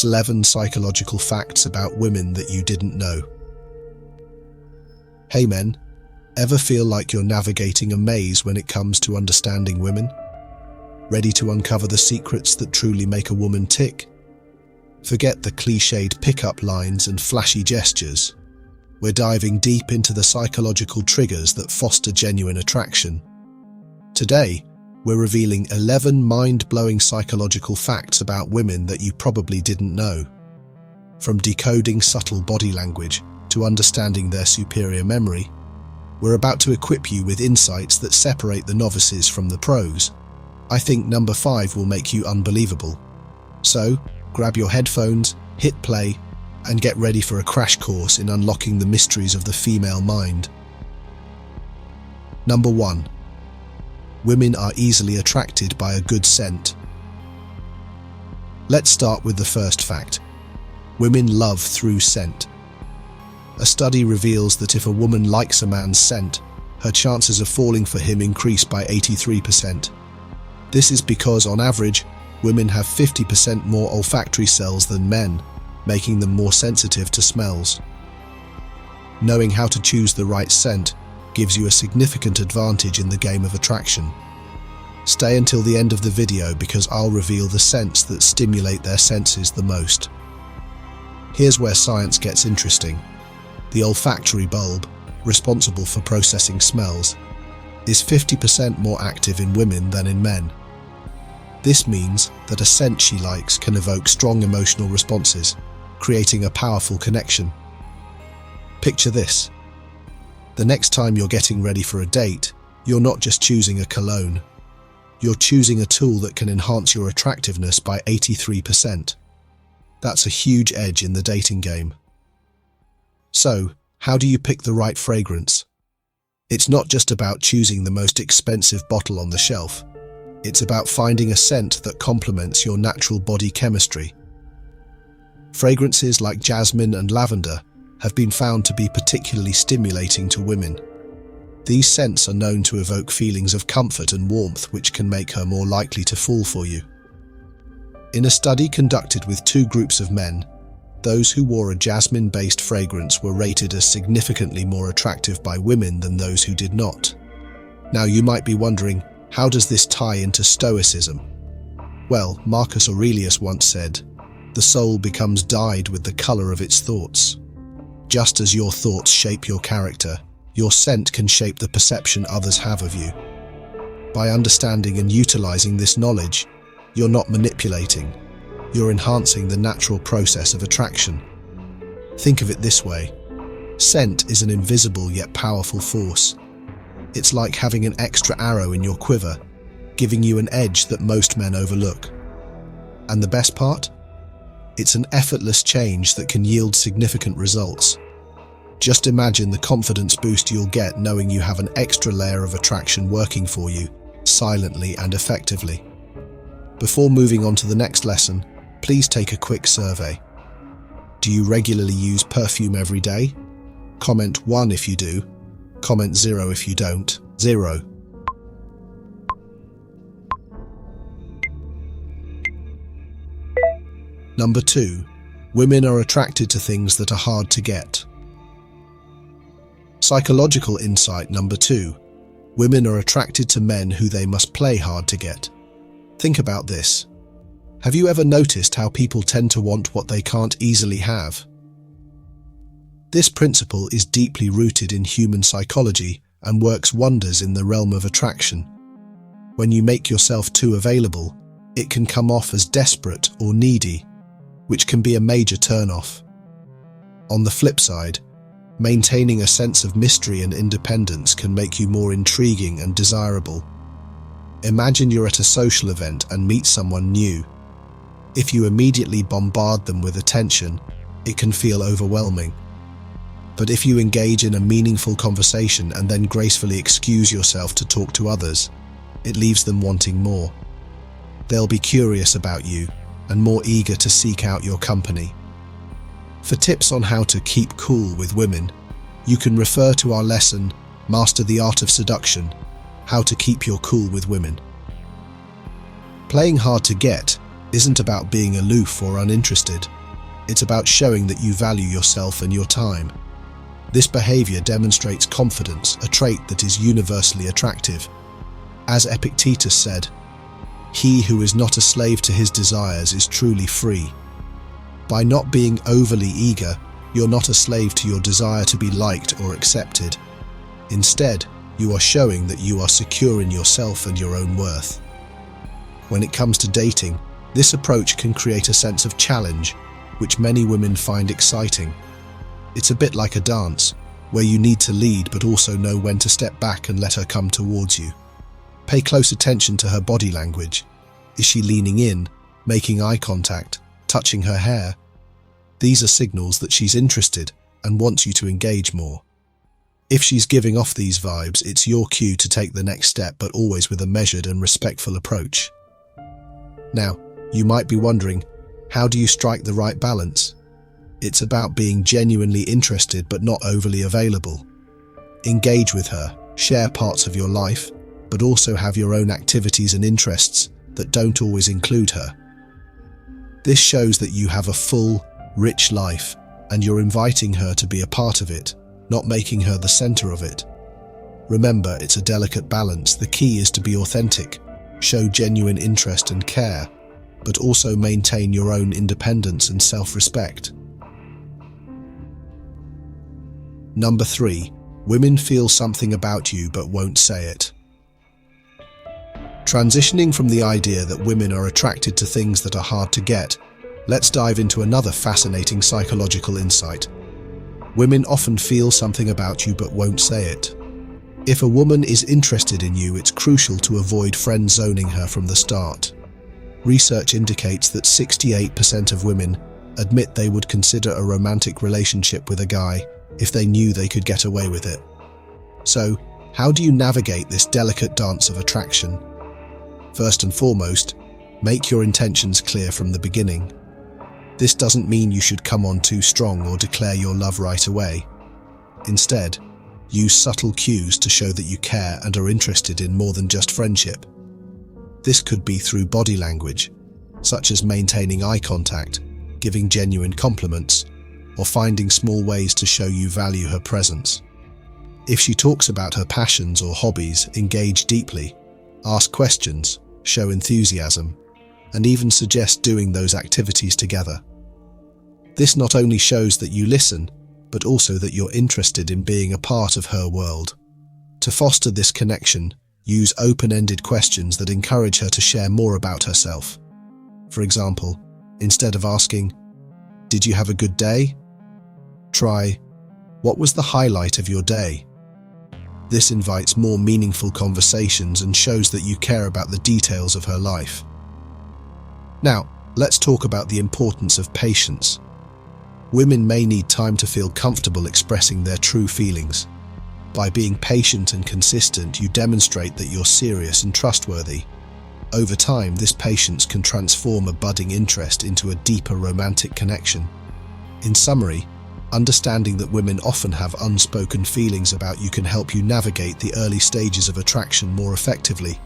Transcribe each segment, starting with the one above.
11 psychological facts about women that you didn't know. Hey men, ever feel like you're navigating a maze when it comes to understanding women? Ready to uncover the secrets that truly make a woman tick? Forget the cliched pickup lines and flashy gestures. We're diving deep into the psychological triggers that foster genuine attraction. Today, we're revealing 11 mind-blowing psychological facts about women that you probably didn't know. From decoding subtle body language to understanding their superior memory, we're about to equip you with insights that separate the novices from the pros. I think number 5 will make you unbelievable. So, grab your headphones, hit play, and get ready for a crash course in unlocking the mysteries of the female mind. Number 1. Women are easily attracted by a good scent. Let's start with the first fact. Women love through scent. A study reveals that if a woman likes a man's scent, her chances of falling for him increase by 83%. This is because, on average, women have 50% more olfactory cells than men, making them more sensitive to smells. Knowing how to choose the right scent gives you a significant advantage in the game of attraction. Stay until the end of the video because I'll reveal the scents that stimulate their senses the most. Here's where science gets interesting. The olfactory bulb, responsible for processing smells, is 50% more active in women than in men. This means that a scent she likes can evoke strong emotional responses, creating a powerful connection. Picture this. The next time you're getting ready for a date, you're not just choosing a cologne. You're choosing a tool that can enhance your attractiveness by 83%. That's a huge edge in the dating game. So, how do you pick the right fragrance? It's not just about choosing the most expensive bottle on the shelf. It's about finding a scent that complements your natural body chemistry. Fragrances like jasmine and lavender have been found to be particularly stimulating to women. These scents are known to evoke feelings of comfort and warmth, which can make her more likely to fall for you. In a study conducted with 2 groups of men, those who wore a jasmine-based fragrance were rated as significantly more attractive by women than those who did not. Now you might be wondering, how does this tie into Stoicism? Well, Marcus Aurelius once said, "The soul becomes dyed with the color of its thoughts." Just as your thoughts shape your character, your scent can shape the perception others have of you. By understanding and utilizing this knowledge, you're not manipulating. You're enhancing the natural process of attraction. Think of it this way. Scent is an invisible yet powerful force. It's like having an extra arrow in your quiver, giving you an edge that most men overlook. And the best part? It's an effortless change that can yield significant results. Just imagine the confidence boost you'll get knowing you have an extra layer of attraction working for you, silently and effectively. Before moving on to the next lesson, please take a quick survey. Do you regularly use perfume every day? Comment 1 if you do. Comment 0 if you don't. 0. Number 2. Women are attracted to things that are hard to get. Psychological insight number 2. Women are attracted to men who they must play hard to get. Think about this. Have you ever noticed how people tend to want what they can't easily have? This principle is deeply rooted in human psychology and works wonders in the realm of attraction. When you make yourself too available, it can come off as desperate or needy, which can be a major turn-off. On the flip side, maintaining a sense of mystery and independence can make you more intriguing and desirable. Imagine you're at a social event and meet someone new. If you immediately bombard them with attention, it can feel overwhelming. But if you engage in a meaningful conversation and then gracefully excuse yourself to talk to others, it leaves them wanting more. They'll be curious about you and more eager to seek out your company. For tips on how to keep cool with women, you can refer to our lesson, Master the Art of Seduction, How to Keep Your Cool with Women. Playing hard to get isn't about being aloof or uninterested. It's about showing that you value yourself and your time. This behavior demonstrates confidence, a trait that is universally attractive. As Epictetus said, "He who is not a slave to his desires is truly free." By not being overly eager, you're not a slave to your desire to be liked or accepted. Instead, you are showing that you are secure in yourself and your own worth. When it comes to dating, this approach can create a sense of challenge, which many women find exciting. It's a bit like a dance, where you need to lead but also know when to step back and let her come towards you. Pay close attention to her body language. Is she leaning in, making eye contact, touching her hair? These are signals that she's interested and wants you to engage more. If she's giving off these vibes, it's your cue to take the next step, but always with a measured and respectful approach. Now, you might be wondering, how do you strike the right balance? It's about being genuinely interested but not overly available. Engage with her, share parts of your life, but also have your own activities and interests that don't always include her. This shows that you have a full, rich life, and you're inviting her to be a part of it, not making her the center of it. Remember, it's a delicate balance. The key is to be authentic, show genuine interest and care, but also maintain your own independence and self-respect. Number 3, women feel something about you but won't say it. Transitioning from the idea that women are attracted to things that are hard to get, let's dive into another fascinating psychological insight. Women often feel something about you but won't say it. If a woman is interested in you, it's crucial to avoid friend-zoning her from the start. Research indicates that 68% of women admit they would consider a romantic relationship with a guy if they knew they could get away with it. So, how do you navigate this delicate dance of attraction? First and foremost, make your intentions clear from the beginning. This doesn't mean you should come on too strong or declare your love right away. Instead, use subtle cues to show that you care and are interested in more than just friendship. This could be through body language, such as maintaining eye contact, giving genuine compliments, or finding small ways to show you value her presence. If she talks about her passions or hobbies, engage deeply, ask questions, show enthusiasm, and even suggest doing those activities together. This not only shows that you listen, but also that you're interested in being a part of her world. To foster this connection, use open-ended questions that encourage her to share more about herself. For example, instead of asking, "Did you have a good day?" try, "What was the highlight of your day?" This invites more meaningful conversations and shows that you care about the details of her life. Now, let's talk about the importance of patience. Women may need time to feel comfortable expressing their true feelings. By being patient and consistent, you demonstrate that you're serious and trustworthy. Over time, this patience can transform a budding interest into a deeper romantic connection. In summary, understanding that women often have unspoken feelings about you can help you navigate the early stages of attraction more effectively.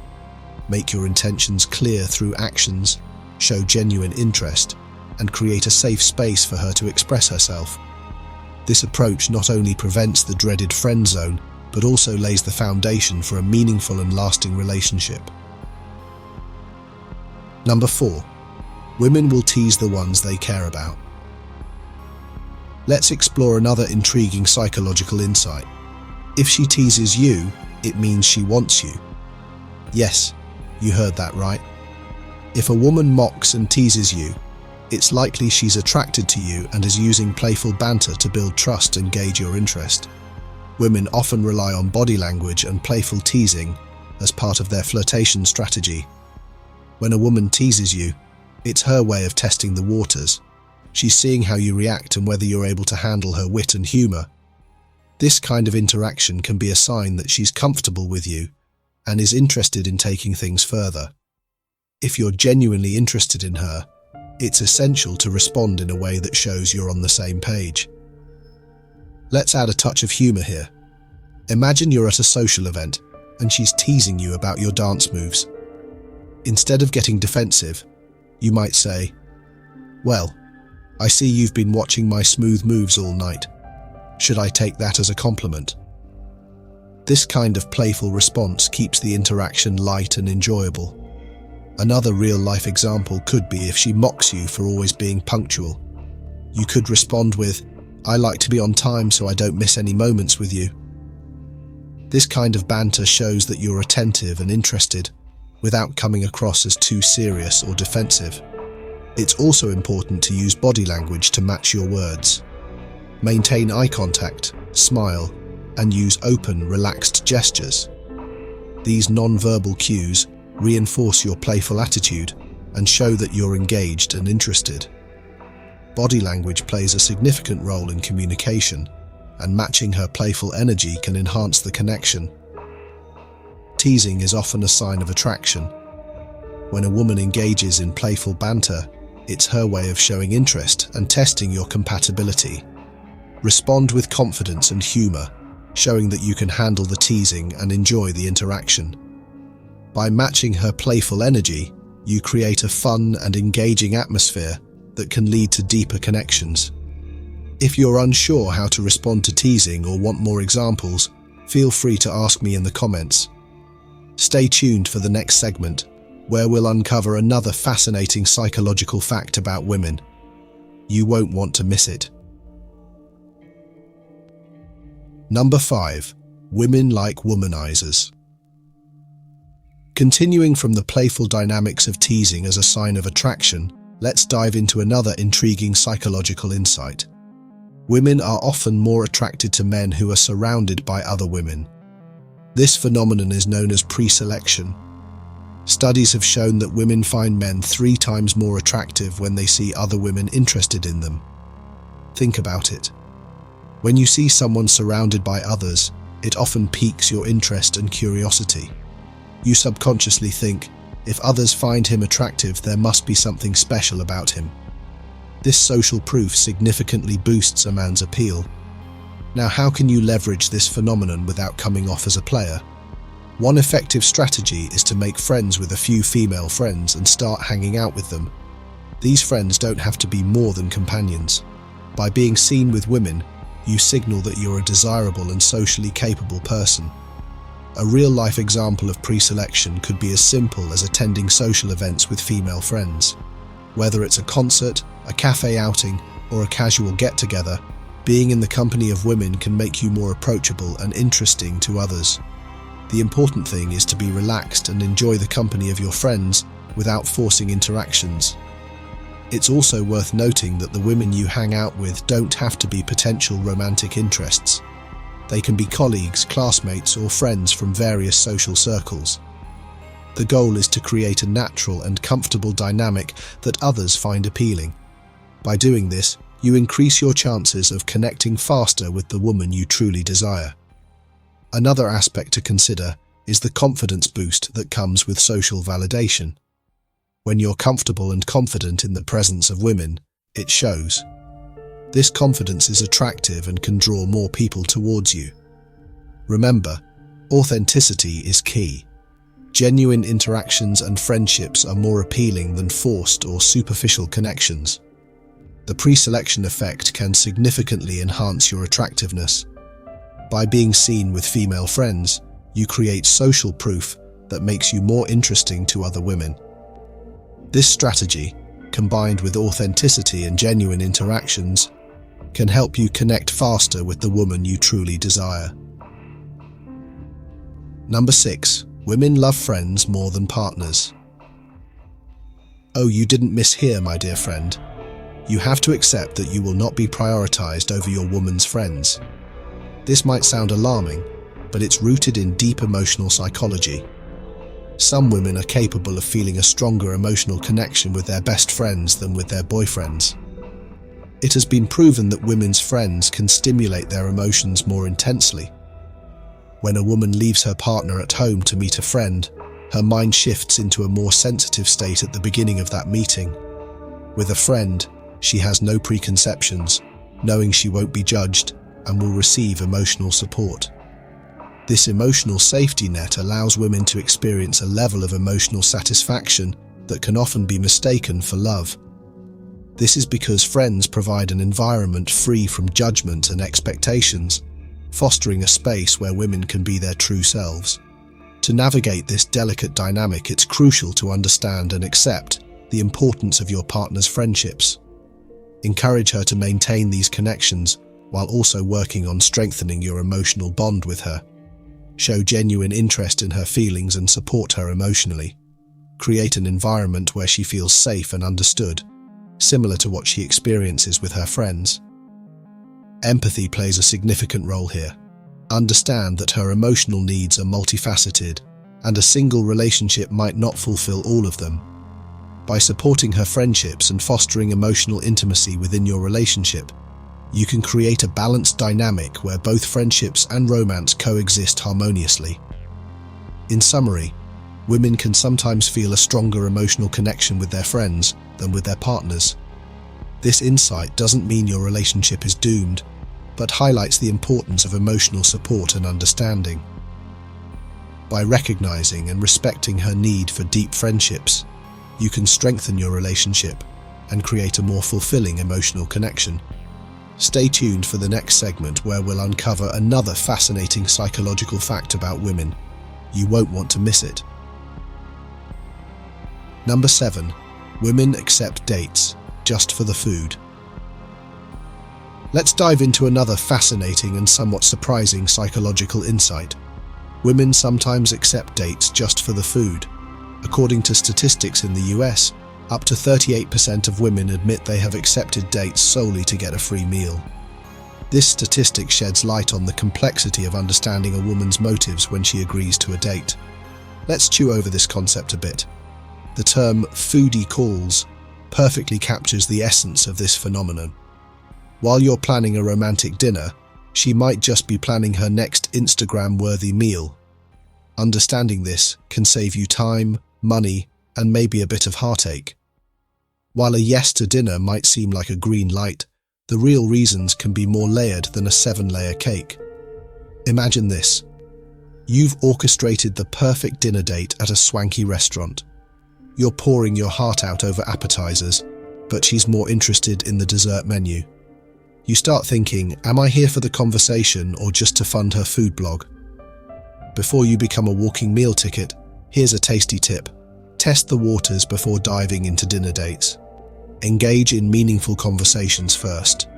Make your intentions clear through actions, show genuine interest, and create a safe space for her to express herself. This approach not only prevents the dreaded friend zone, but also lays the foundation for a meaningful and lasting relationship. Number 4, women will tease the ones they care about. Let's explore another intriguing psychological insight. If she teases you, it means she wants you. Yes, you heard that right. If a woman mocks and teases you, it's likely she's attracted to you and is using playful banter to build trust and gauge your interest. Women often rely on body language and playful teasing as part of their flirtation strategy. When a woman teases you, it's her way of testing the waters. She's seeing how you react and whether you're able to handle her wit and humor. This kind of interaction can be a sign that she's comfortable with you and is interested in taking things further. If you're genuinely interested in her, it's essential to respond in a way that shows you're on the same page. Let's add a touch of humor here. Imagine you're at a social event and she's teasing you about your dance moves. Instead of getting defensive, You might say, "Well, I see you've been watching my smooth moves all night. Should I take that as a compliment?" This kind of playful response keeps the interaction light and enjoyable. Another real-life example could be if she mocks you for always being punctual. You could respond with, "I like to be on time so I don't miss any moments with you." This kind of banter shows that you're attentive and interested, without coming across as too serious or defensive. It's also important to use body language to match your words. Maintain eye contact, smile, and use open, relaxed gestures. These non-verbal cues reinforce your playful attitude and show that you're engaged and interested. Body language plays a significant role in communication, and matching her playful energy can enhance the connection. Teasing is often a sign of attraction. When a woman engages in playful banter, it's her way of showing interest and testing your compatibility. Respond with confidence and humor, showing that you can handle the teasing and enjoy the interaction. By matching her playful energy, you create a fun and engaging atmosphere that can lead to deeper connections. If you're unsure how to respond to teasing or want more examples, feel free to ask me in the comments. Stay tuned for the next segment, where we'll uncover another fascinating psychological fact about women. You won't want to miss it. Number 5. Women like womanizers. Continuing from the playful dynamics of teasing as a sign of attraction, let's dive into another intriguing psychological insight. Women are often more attracted to men who are surrounded by other women. This phenomenon is known as preselection. Studies have shown that women find men 3 times more attractive when they see other women interested in them. Think about it. When you see someone surrounded by others, it often piques your interest and curiosity. You subconsciously think, if others find him attractive, there must be something special about him. This social proof significantly boosts a man's appeal. Now, how can you leverage this phenomenon without coming off as a player? One effective strategy is to make friends with a few female friends and start hanging out with them. These friends don't have to be more than companions. By being seen with women, you signal that you're a desirable and socially capable person. A real-life example of preselection could be as simple as attending social events with female friends. Whether it's a concert, a cafe outing, or a casual get-together, being in the company of women can make you more approachable and interesting to others. The important thing is to be relaxed and enjoy the company of your friends without forcing interactions. It's also worth noting that the women you hang out with don't have to be potential romantic interests. They can be colleagues, classmates, or friends from various social circles. The goal is to create a natural and comfortable dynamic that others find appealing. By doing this, you increase your chances of connecting faster with the woman you truly desire. Another aspect to consider is the confidence boost that comes with social validation. When you're comfortable and confident in the presence of women, it shows. This confidence is attractive and can draw more people towards you. Remember, authenticity is key. Genuine interactions and friendships are more appealing than forced or superficial connections. The preselection effect can significantly enhance your attractiveness. By being seen with female friends, you create social proof that makes you more interesting to other women. This strategy, combined with authenticity and genuine interactions, can help you connect faster with the woman you truly desire. Number 6. Women love friends more than partners. Oh, you didn't mishear, my dear friend. You have to accept that you will not be prioritized over your woman's friends. This might sound alarming, but it's rooted in deep emotional psychology. Some women are capable of feeling a stronger emotional connection with their best friends than with their boyfriends. It has been proven that women's friends can stimulate their emotions more intensely. When a woman leaves her partner at home to meet a friend, her mind shifts into a more sensitive state at the beginning of that meeting. With a friend, she has no preconceptions, knowing she won't be judged and will receive emotional support. This emotional safety net allows women to experience a level of emotional satisfaction that can often be mistaken for love. This is because friends provide an environment free from judgment and expectations, fostering a space where women can be their true selves. To navigate this delicate dynamic, it's crucial to understand and accept the importance of your partner's friendships. Encourage her to maintain these connections while also working on strengthening your emotional bond with her. Show genuine interest in her feelings and support her emotionally. Create an environment where she feels safe and understood, similar to what she experiences with her friends. Empathy plays a significant role here. Understand that her emotional needs are multifaceted, and a single relationship might not fulfill all of them. By supporting her friendships and fostering emotional intimacy within your relationship, you can create a balanced dynamic where both friendships and romance coexist harmoniously. In summary, women can sometimes feel a stronger emotional connection with their friends than with their partners. This insight doesn't mean your relationship is doomed, but highlights the importance of emotional support and understanding. By recognizing and respecting her need for deep friendships, you can strengthen your relationship and create a more fulfilling emotional connection. Stay tuned for the next segment where we'll uncover another fascinating psychological fact about women. You won't want to miss it. Number 7. Women accept dates just for the food. Let's dive into another fascinating and somewhat surprising psychological insight. Women sometimes accept dates just for the food. According to statistics in the US, up to 38% of women admit they have accepted dates solely to get a free meal. This statistic sheds light on the complexity of understanding a woman's motives when she agrees to a date. Let's chew over this concept a bit. The term foodie calls perfectly captures the essence of this phenomenon. While you're planning a romantic dinner, she might just be planning her next Instagram-worthy meal. Understanding this can save you time, money, and maybe a bit of heartache. While a yes to dinner might seem like a green light, the real reasons can be more layered than a 7-layer cake. Imagine this. You've orchestrated the perfect dinner date at a swanky restaurant. You're pouring your heart out over appetizers, but she's more interested in the dessert menu. You start thinking, am I here for the conversation or just to fund her food blog? Before you become a walking meal ticket, here's a tasty tip. Test the waters before diving into dinner dates. Engage in meaningful conversations first.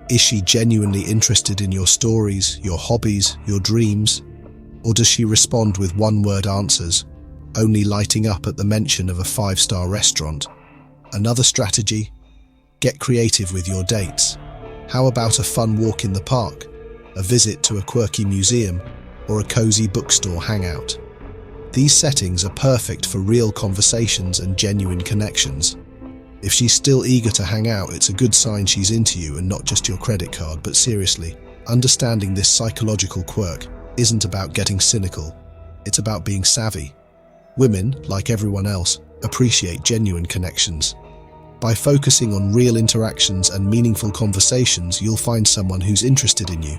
Is she genuinely interested in your stories, your hobbies, your dreams? Or does she respond with one-word answers, only lighting up at the mention of a 5-star restaurant? Another strategy? Get creative with your dates. How about a fun walk in the park, a visit to a quirky museum, or a cozy bookstore hangout? These settings are perfect for real conversations and genuine connections. If she's still eager to hang out, it's a good sign she's into you and not just your credit card. But seriously, understanding this psychological quirk isn't about getting cynical. It's about being savvy. Women, like everyone else, appreciate genuine connections. By focusing on real interactions and meaningful conversations, you'll find someone who's interested in you.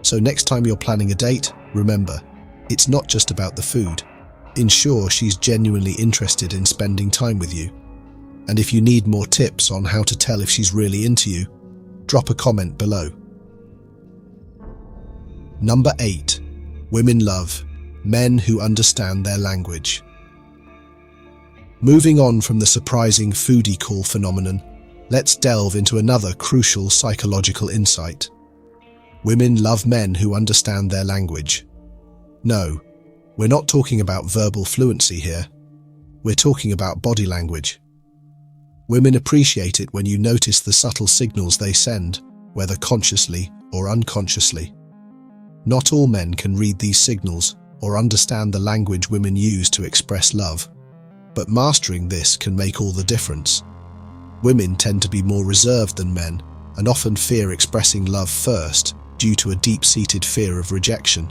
So next time you're planning a date, remember, it's not just about the food. Ensure she's genuinely interested in spending time with you. And if you need more tips on how to tell if she's really into you, drop a comment below. Number 8. Women love men who understand their language. Moving on from the surprising foodie call phenomenon, let's delve into another crucial psychological insight. Women love men who understand their language. No, we're not talking about verbal fluency here. We're talking about body language. Women appreciate it when you notice the subtle signals they send, whether consciously or unconsciously. Not all men can read these signals or understand the language women use to express love. But mastering this can make all the difference. Women tend to be more reserved than men and often fear expressing love first due to a deep-seated fear of rejection.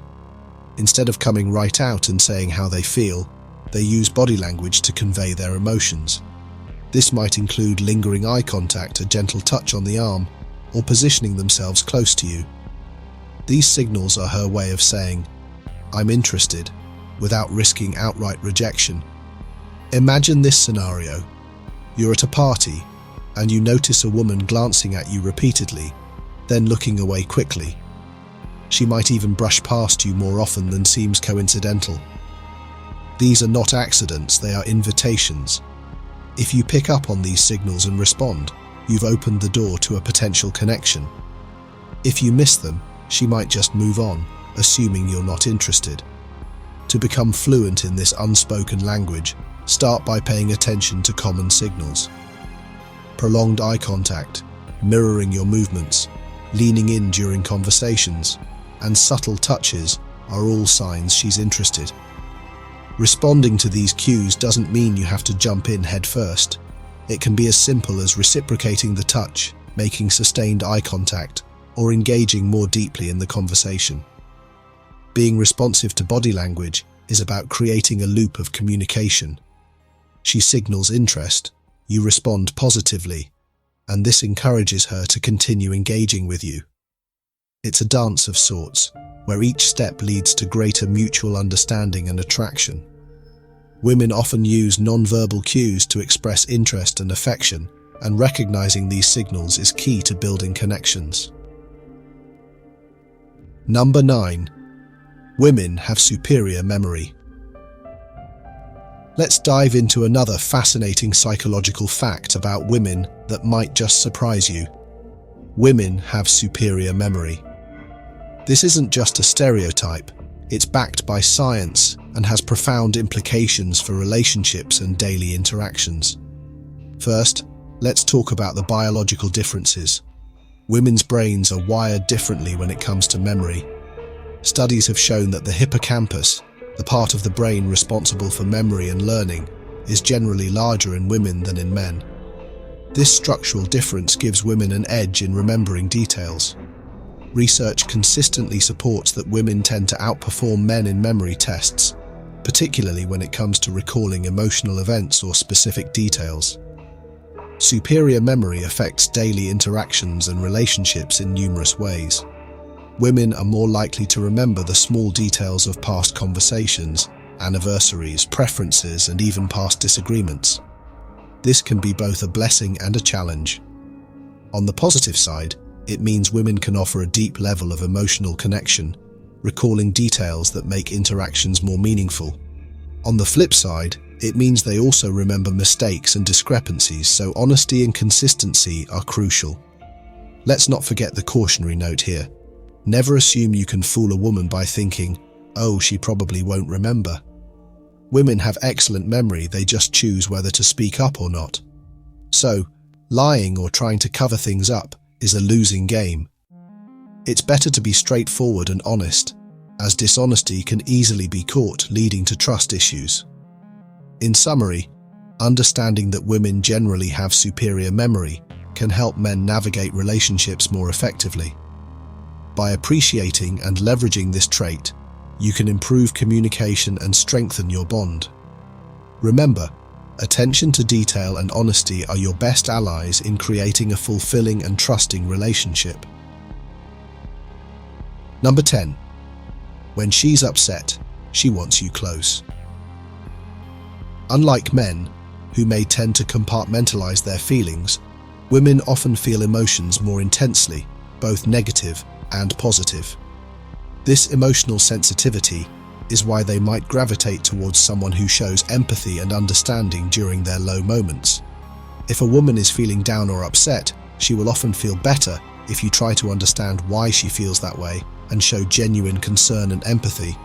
Instead of coming right out and saying how they feel, they use body language to convey their emotions. This might include lingering eye contact, a gentle touch on the arm, or positioning themselves close to you. These signals are her way of saying, "I'm interested," without risking outright rejection. Imagine this scenario. You're at a party, and you notice a woman glancing at you repeatedly, then looking away quickly. She might even brush past you more often than seems coincidental. These are not accidents, they are invitations. If you pick up on these signals and respond, you've opened the door to a potential connection. If you miss them, she might just move on, assuming you're not interested. To become fluent in this unspoken language, start by paying attention to common signals. Prolonged eye contact, mirroring your movements, leaning in during conversations, and subtle touches are all signs she's interested. Responding to these cues doesn't mean you have to jump in head first. It can be as simple as reciprocating the touch, making sustained eye contact, or engaging more deeply in the conversation. Being responsive to body language is about creating a loop of communication. She signals interest, you respond positively, and this encourages her to continue engaging with you. It's a dance of sorts, where each step leads to greater mutual understanding and attraction. Women often use non-verbal cues to express interest and affection, and recognizing these signals is key to building connections. Number 9. Women have superior memory. Let's dive into another fascinating psychological fact about women that might just surprise you. Women have superior memory. This isn't just a stereotype, it's backed by science and has profound implications for relationships and daily interactions. First, let's talk about the biological differences. Women's brains are wired differently when it comes to memory. Studies have shown that the hippocampus, the part of the brain responsible for memory and learning, is generally larger in women than in men. This structural difference gives women an edge in remembering details. Research consistently supports that women tend to outperform men in memory tests, particularly when it comes to recalling emotional events or specific details. Superior memory affects daily interactions and relationships in numerous ways. Women are more likely to remember the small details of past conversations, anniversaries, preferences, and even past disagreements. This can be both a blessing and a challenge. On the positive side, it means women can offer a deep level of emotional connection, recalling details that make interactions more meaningful. On the flip side, it means they also remember mistakes and discrepancies, so honesty and consistency are crucial. Let's not forget the cautionary note here. Never assume you can fool a woman by thinking, "Oh, she probably won't remember." Women have excellent memory, they just choose whether to speak up or not. So, lying or trying to cover things up is a losing game. It's better to be straightforward and honest, as dishonesty can easily be caught, leading to trust issues. In summary, understanding that women generally have superior memory can help men navigate relationships more effectively. By appreciating and leveraging this trait, you can improve communication and strengthen your bond. Remember, attention to detail and honesty are your best allies in creating a fulfilling and trusting relationship. Number 10. When she's upset, she wants you close. Unlike men, who may tend to compartmentalize their feelings, women often feel emotions more intensely, both negative and positive. This emotional sensitivity is why they might gravitate towards someone who shows empathy and understanding during their low moments. If a woman is feeling down or upset, she will often feel better if you try to understand why she feels that way and show genuine concern and empathy.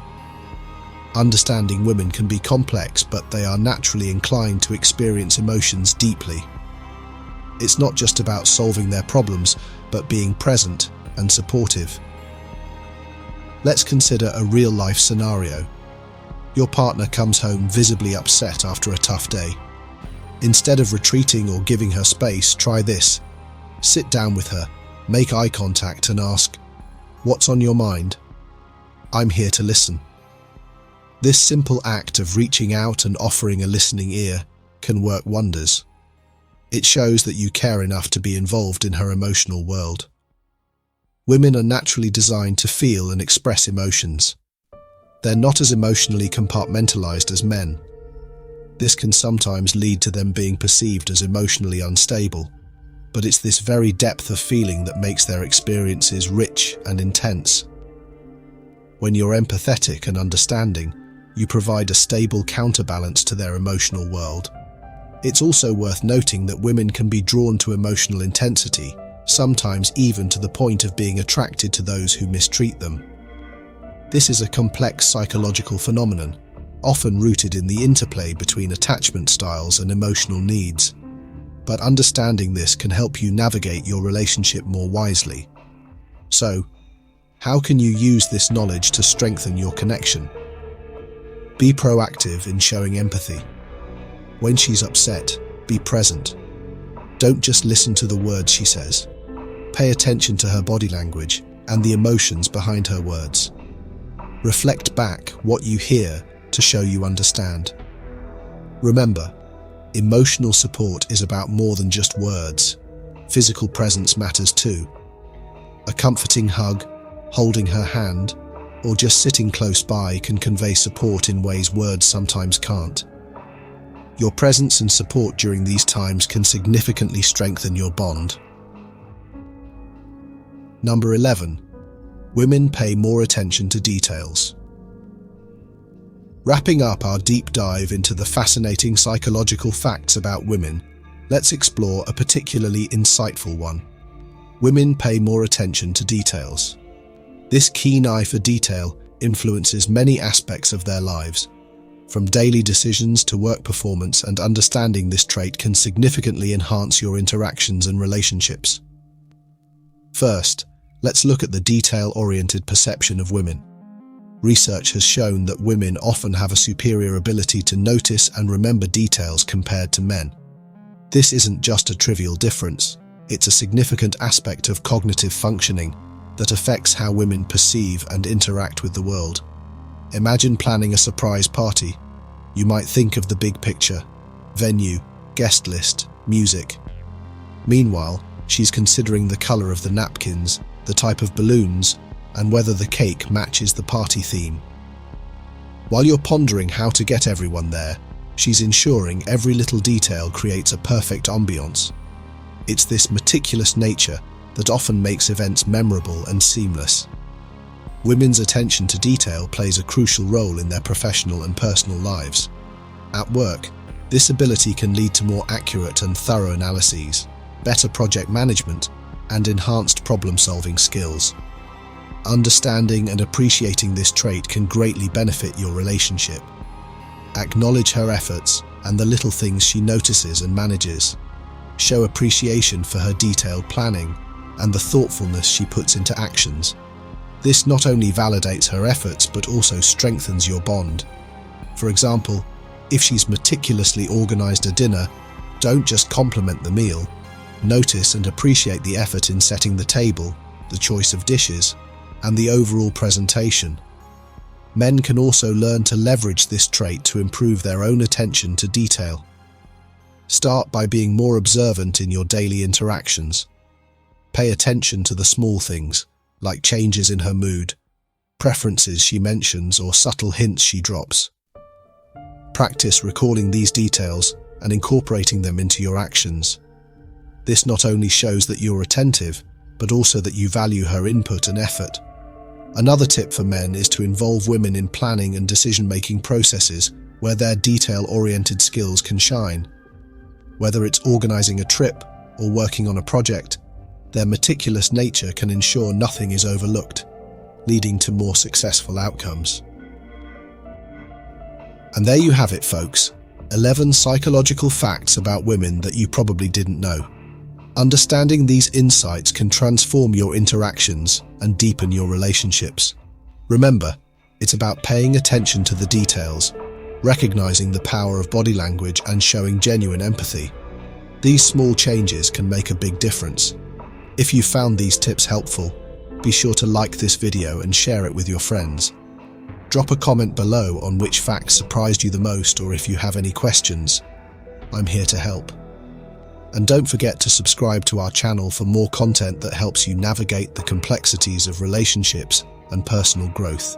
Understanding women can be complex, but they are naturally inclined to experience emotions deeply. It's not just about solving their problems, but being present and supportive. Let's consider a real-life scenario. Your partner comes home visibly upset after a tough day. Instead of retreating or giving her space, try this. Sit down with her, make eye contact and ask, "What's on your mind?" "I'm here to listen." This simple act of reaching out and offering a listening ear can work wonders. It shows that you care enough to be involved in her emotional world. Women are naturally designed to feel and express emotions. They're not as emotionally compartmentalized as men. This can sometimes lead to them being perceived as emotionally unstable, but it's this very depth of feeling that makes their experiences rich and intense. When you're empathetic and understanding, you provide a stable counterbalance to their emotional world. It's also worth noting that women can be drawn to emotional intensity, sometimes even to the point of being attracted to those who mistreat them. This is a complex psychological phenomenon, often rooted in the interplay between attachment styles and emotional needs. But understanding this can help you navigate your relationship more wisely. So, how can you use this knowledge to strengthen your connection? Be proactive in showing empathy. When she's upset, be present. Don't just listen to the words she says. Pay attention to her body language and the emotions behind her words. Reflect back what you hear to show you understand. Remember, emotional support is about more than just words. Physical presence matters too. A comforting hug, holding her hand, or just sitting close by can convey support in ways words sometimes can't. Your presence and support during these times can significantly strengthen your bond. Number 11. Women pay more attention to details. Wrapping up our deep dive into the fascinating psychological facts about women, let's explore a particularly insightful one. Women pay more attention to details. This keen eye for detail influences many aspects of their lives. From daily decisions to work performance, and understanding this trait can significantly enhance your interactions and relationships. First, let's look at the detail-oriented perception of women. Research has shown that women often have a superior ability to notice and remember details compared to men. This isn't just a trivial difference, it's a significant aspect of cognitive functioning that affects how women perceive and interact with the world. Imagine planning a surprise party. You might think of the big picture: venue, guest list, music. Meanwhile, she's considering the color of the napkins, the type of balloons, and whether the cake matches the party theme. While you're pondering how to get everyone there, she's ensuring every little detail creates a perfect ambiance. It's this meticulous nature that often makes events memorable and seamless. Women's attention to detail plays a crucial role in their professional and personal lives. At work, this ability can lead to more accurate and thorough analyses, better project management, and enhanced problem-solving skills. Understanding and appreciating this trait can greatly benefit your relationship. Acknowledge her efforts and the little things she notices and manages. Show appreciation for her detailed planning and the thoughtfulness she puts into actions. This not only validates her efforts but also strengthens your bond. For example, if she's meticulously organized a dinner, don't just compliment the meal. Notice and appreciate the effort in setting the table, the choice of dishes, and the overall presentation. Men can also learn to leverage this trait to improve their own attention to detail. Start by being more observant in your daily interactions. Pay attention to the small things, like changes in her mood, preferences she mentions, or subtle hints she drops. Practice recalling these details and incorporating them into your actions. This not only shows that you're attentive, but also that you value her input and effort. Another tip for men is to involve women in planning and decision-making processes where their detail-oriented skills can shine. Whether it's organizing a trip or working on a project, their meticulous nature can ensure nothing is overlooked, leading to more successful outcomes. And there you have it, folks. 11 psychological facts about women that you probably didn't know. Understanding these insights can transform your interactions and deepen your relationships. Remember, it's about paying attention to the details, recognizing the power of body language, and showing genuine empathy. These small changes can make a big difference. If you found these tips helpful, be sure to like this video and share it with your friends. Drop a comment below on which facts surprised you the most, or if you have any questions. I'm here to help. And don't forget to subscribe to our channel for more content that helps you navigate the complexities of relationships and personal growth.